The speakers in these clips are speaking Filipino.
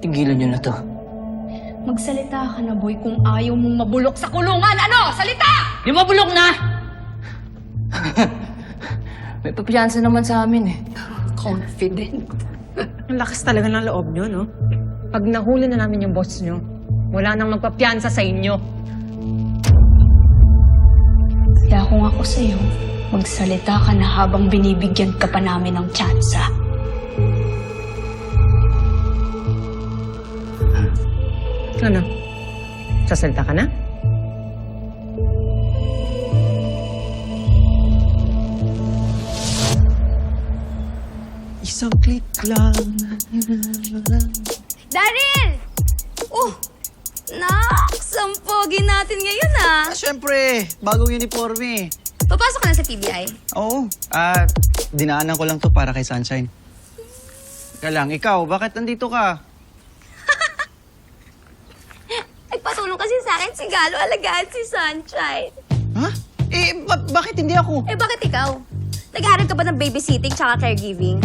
Tigilan niyo na to. Magsalita ka na, boy, kung ayaw mong mabulok sa kulungan. Ano? Salita! Di mabulok na! May papiyansa naman sa amin eh. Confident. Ang lakas talaga ng loob nyo, no? Pag nahuli na namin yung boss nyo, wala nang magpapiyansa sa inyo. Kaya kung ako sa'yo, magsalita ka na habang binibigyan ka pa namin ng tsansa. Ano? Sasalita ka na? Isang click lang. Daryl! Oh! Naks! Ang pogi natin ngayon, ah! Siyempre, bagong uniforme. Papasok ka na sa PBI. Oo. Dinaanan ko lang to para kay Sunshine. Teka lang, ikaw, bakit nandito ka? Nagpatulong kasi sa akin si Galo, alagaan si Sunshine. Ha? Bakit hindi ako? Eh, bakit ikaw? Nag-aaral ka ba ng babysitting tsaka caregiving?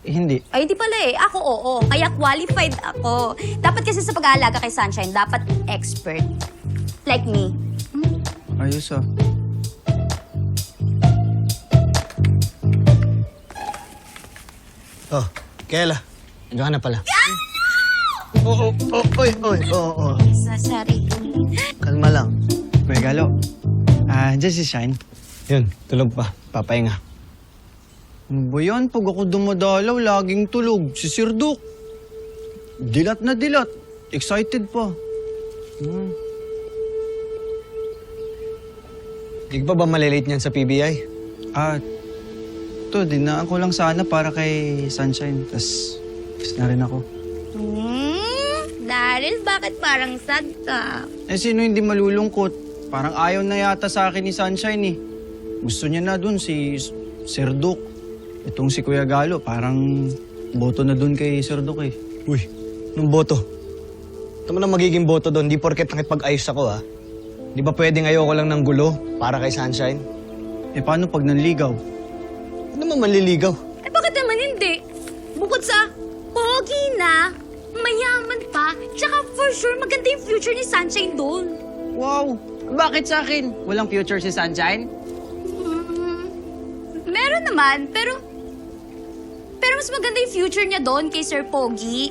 Hindi. Ay, hindi pala eh. Ako, oo. Kaya qualified ako. Dapat kasi sa pag-aalaga kay Sunshine, dapat expert. Like me. Ayos ah. Oh, Kela. Andiyan ka na pala. Oo. Sorry. Kalma lang. Kuya Galo, dyan si Shine. Yun, tulog pa. Papahinga. Ano ba yan? Pag ako dumadalaw, laging tulog. Si Sir Duke. Dilat na dilat. Excited pa. Di ka pa ba malilate niyan sa PBI? Dinaan ko lang sana para kay Sunshine. Tapos na rin ako. Daryl, bakit parang sad ka? Sino hindi malulungkot? Parang ayaw na yata sa akin ni Sunshine eh. Gusto niya na dun si Sir Duke. Itong si Kuya Galo, parang boto na dun kay Sir Duke eh. Uy, nung boto. Ito mo na magiging boto doon. Di porket nakipag-ayos ako, ha? Di ba pwedeng ayoko lang ng gulo para kay Sunshine? Paano pag nanligaw? Ano naman manliligaw? Eh, bakit naman hindi? Bukod sa pogi na, mayaman pa, tsaka for sure maganda yung future ni Sunshine doon. Wow! Bakit sa akin? Walang future si Sunshine? Meron naman, pero mas maganda yung future niya doon kay Sir Pogi.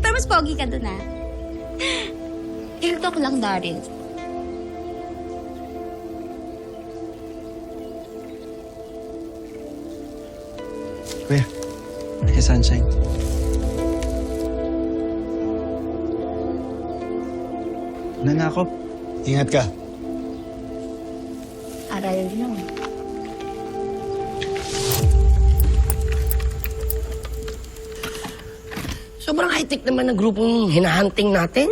Pero mas pogi ka doon, ah. Real talk lang, Daryl. Kuya, kay Sunshine. Na ako. Ingat ka. Aral lang. Sobrang high-tech naman ng grupong hinahunting natin.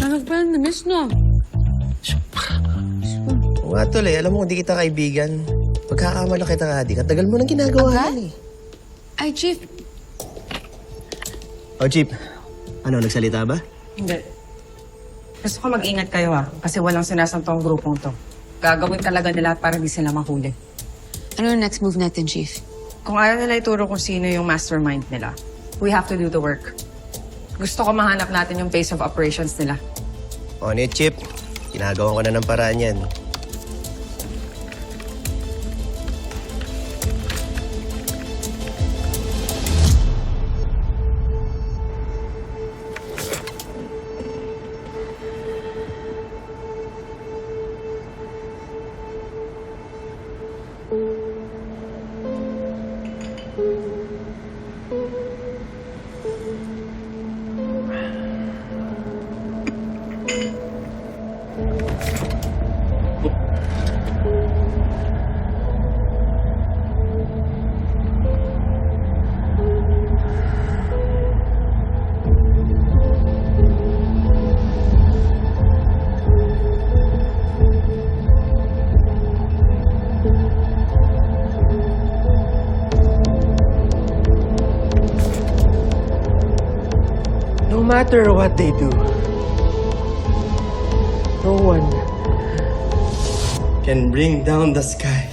Ano ba? Na-miss na. Oo nga, tol eh. Alam mo, hindi kita kaibigan. Pagkakamala kita nga, di. Katagal mo nang ginagawa yan eh. Ay, Chief. Oh, Chip. Ano, nagsalita ba? Hindi. Gusto ko mag-ingat kayo, ha? Kasi walang sinasantong grupong to. Gagawin talaga nila para di sila mahuli. Ano yung next move natin, Chief? Kung ayaw nila ituro kung sino yung mastermind nila, we have to do the work. Gusto ko mahanap natin yung base of operations nila. O, ano yun, Chip? Ginagawa ko na ng paraan yan. No matter what they do, no one can bring down the sky.